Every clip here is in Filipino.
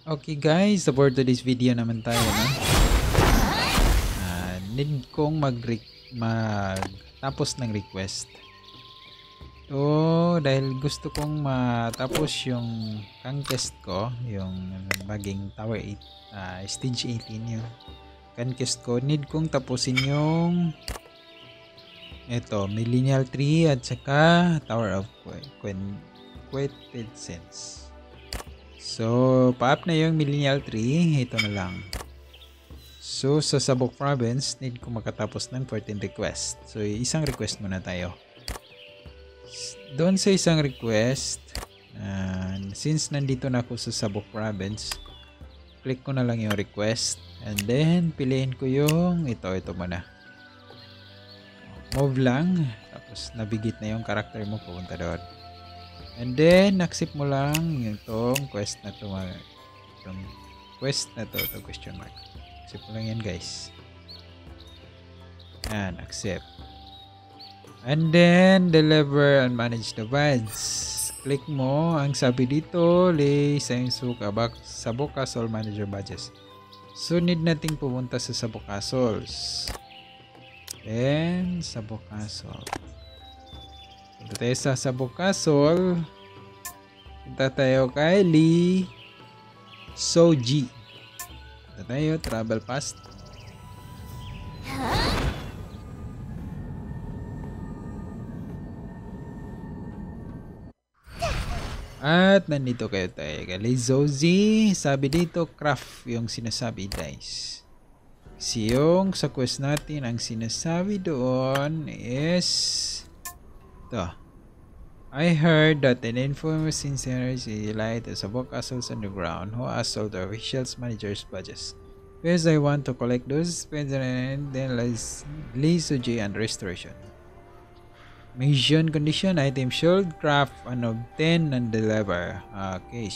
Okay guys, for today's video naman tayo, no? Need kong magtapos ng request. So, dahil gusto kong matapos yung conquest ko, yung maging Tower 8, Stage 18 yung conquest ko, need kong tapusin yung Millennial Tree at saka Tower of Quieted Sense. So, pa-up na yung Millennial Tree, ito na lang. So, sa Sabok Province, need ko makatapos ng 14 request. So, isang request muna tayo. Doon sa isang request, since nandito na ako sa Sabok Province, click ko na lang yung request. And then, piliin ko yung ito muna. Move lang. Tapos, navigate na yung character mo pupunta doon. And then, accept mo lang itong quest na to. Itong quest na to, question mark. Accept mo lang yan, guys. Yan, accept. And then, deliver and manage the badges. Click mo. Ang sabi dito, lay Sabok Castle Manager Badges. So, need nating pumunta sa Sabok Castles. Then, Sabok Castle. Punta tayo sa Sabok Castle. Punta tayo kay Lee Soji. Punta tayo, travel past. At nandito kayo tayo kay Lee Soji. Sabi dito, craft yung sinasabi, guys. Kasi yung sa quest natin, ang sinasabi doon is ito. I heard that an infamous incendiary light is Sabok Castles underground who assault the officials managers badges. Because I want to collect those spends and then Lee Soji and restoration. Mission condition, item should craft and obtain and deliver. Okay,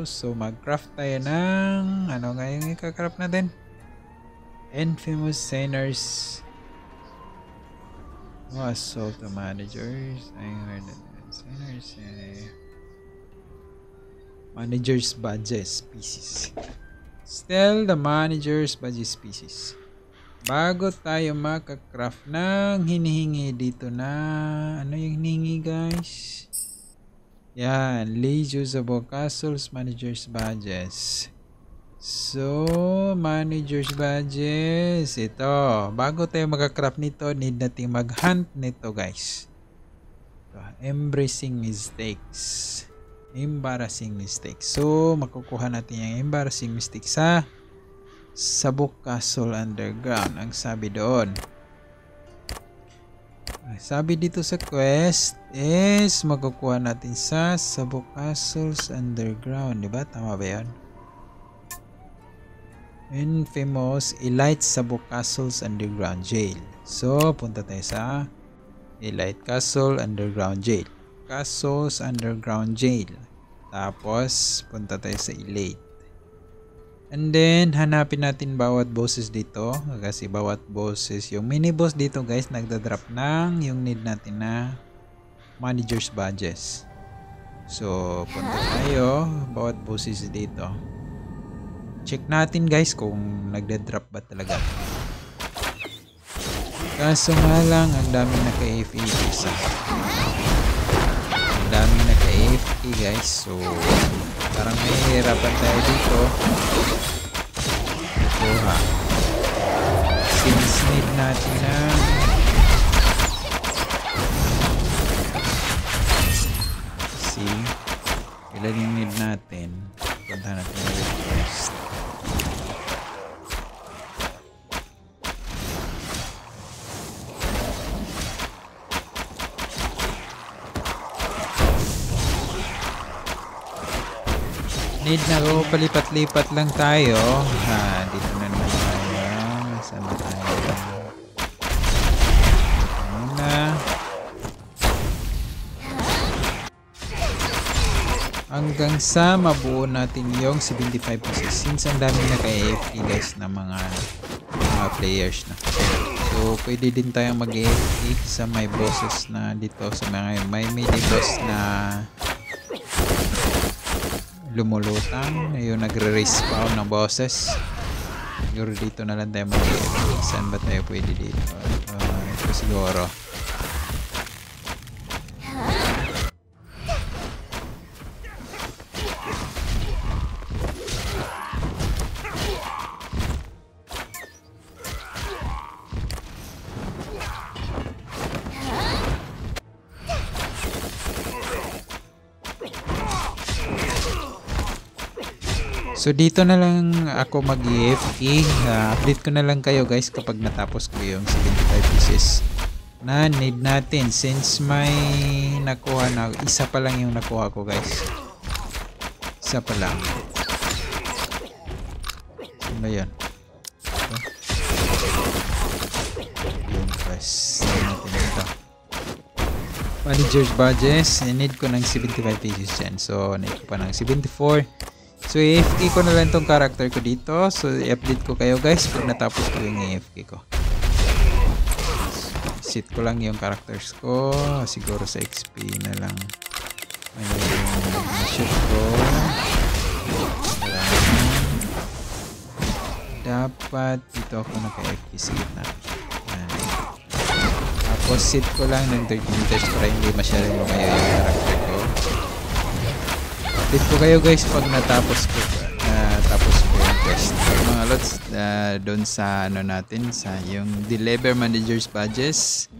so mag-craft tayo ng ano nga yung ika-craft natin? Infamous sinners. Assault the managers. I heard that sinners. Managers badges species. Still the managers badges species. Bago tayo maka-craft ng hinihingi dito na ano yung hinihingi, guys? Yan, Sabok Castles Managers Badges. So, Managers Badges. Ito, bago tayo maka-craft nito, need natin mag-hunt nito, guys. Ito, embracing mistakes. Embarrassing mistakes. So, makukuha natin yung embarrassing mistakes sa Sabok Castle Underground. Ang sabi doon, sabi dito sa quest is makukuha natin sa Sabok Castles Underground, diba? Tama ba yan? Infamous Elite Sabok Castles Underground Jail. So punta tayo sa Elite Castle Underground Jail. Castles Underground Jail. Tapos punta tayo sa Elite. And then, hanapin natin bawat bosses dito. Kasi bawat bosses, yung mini boss dito, guys, nagda-drop ng yung need natin na managers badges. So, punta tayo. Bawat bosses dito. Check natin, guys, kung nagda-drop ba talaga. Kaso nga lang, ang daming naka-AFK, guys. Ang daming naka-AFK, guys. So, parang may hirapan tayo dito. Kuha. Since need natin na see ilan yung need natin. Punta natin yung request. Need na ko, palipat-lipat lang tayo. Dito na naman tayo. Saan na tayo? Dito muna. Hanggang sa mabuo natin yung 75 pieces. Since ang daming naka-AFK, guys, na mga players na. So, pwede din tayong mag-AFK sa may bosses na dito. Sa mga may mini boss na lumulutang, yung nagre-respawn ng bosses. Siguro dito na lang tayo mag-EFK. Saan ba tayo pwede dito? Ito siguro. So dito na lang ako mag-EFK. Update ko na lang kayo guys kapag natapos ko yung 75 pieces na need natin, since may nakuha na, isa pa lang yung nakuha ko guys. Isa pa lang. Saan ba yun? Ito. Yun guys. Saan natin ito? Manager's badges. Need ko ng 75 pieces yan. So need ko pa ng 74. So, AFK ko na lang itong character ko dito. So, i-update ko kayo guys pag natapos ko yung AFK ko. Set ko lang yung characters ko. Siguro sa XP na lang. Ayun, shoot ko. Dapat dito ako naka-AFK sa gitna. Tapos, set ko lang ng 30 meters para hindi masyadong lumayo yung character ko. Update ko kayo guys pag natapos ko yung quest mga lods, doon sa ano natin, sa yung deliver managers badges.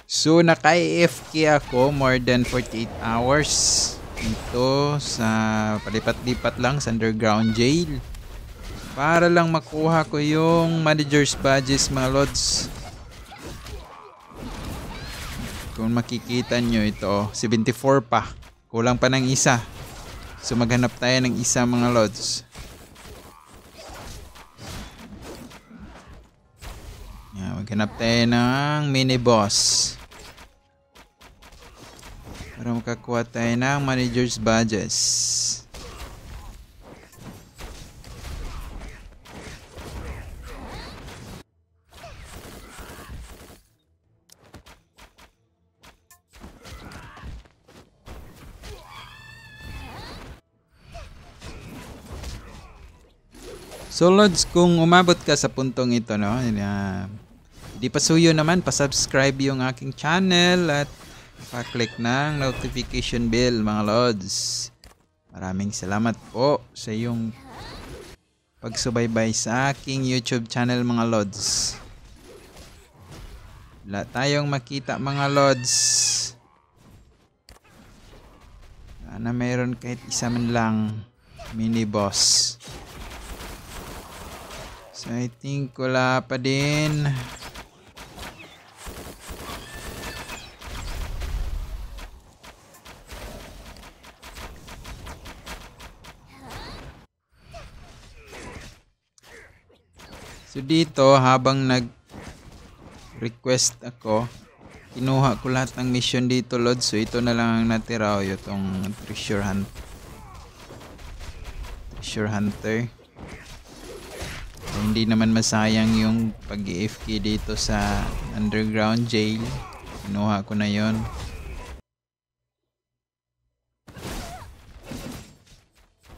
So naka-AFK ako more than 48 hours ito sa palipat-lipat lang sa underground jail para lang makuha ko yung managers badges mga lods. Kung makikita nyo ito, 74 pa, kulang pa ng isa. So maghanap tayo ng isa mga lods. Maghanap tayo ng mini boss para makakuha tayo ng manager's badges. So lods, kung umabot ka sa puntong ito, no, di pa suyo naman, pa-subscribe yung aking channel at pa-click ng notification bell mga lods. Maraming salamat po sa iyong pagsubaybay sa aking YouTube channel mga lods. Wala tayong makita mga lods. Sana mayroon kahit isa man lang mini boss. So I think wala pa din. So dito habang nag-request ako, kinuha ko lahat ng mission dito lods. So ito na lang ang natira, itong treasure hunter. Hindi naman masayang yung pag-AFK dito sa underground jail. Kinuha ko na yon.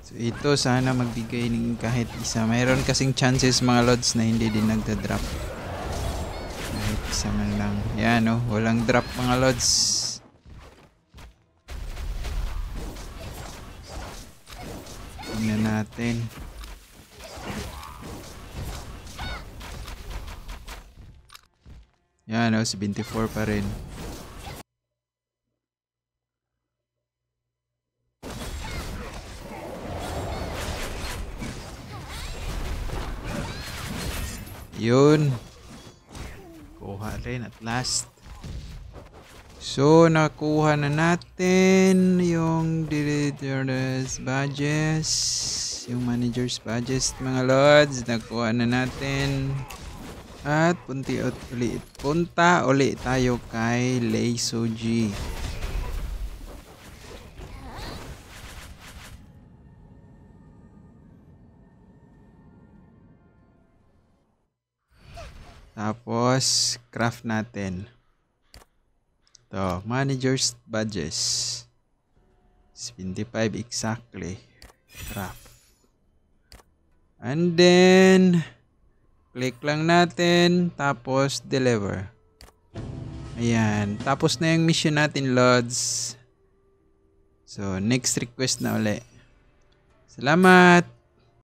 So ito sana magbigay ng kahit isa. Mayroon kasing chances mga lods na hindi din nagda-drop. Kahit isa man lang. Yan oh, walang drop mga lods. Tingnan natin. Yan o, 74 pa rin. Yun. Kuha rin at last. So, nakuha na natin yung deleter's badges. Yung manager's badges mga lods. Nakuha na natin. At punta ulit tayo kay Laysoji. Tapos craft natin. Ito, manager's badges. 75 exactly. Craft. And then, click lang natin, tapos deliver. Ayan. Tapos na yung mission natin, Lods. So, next request na uli. Salamat!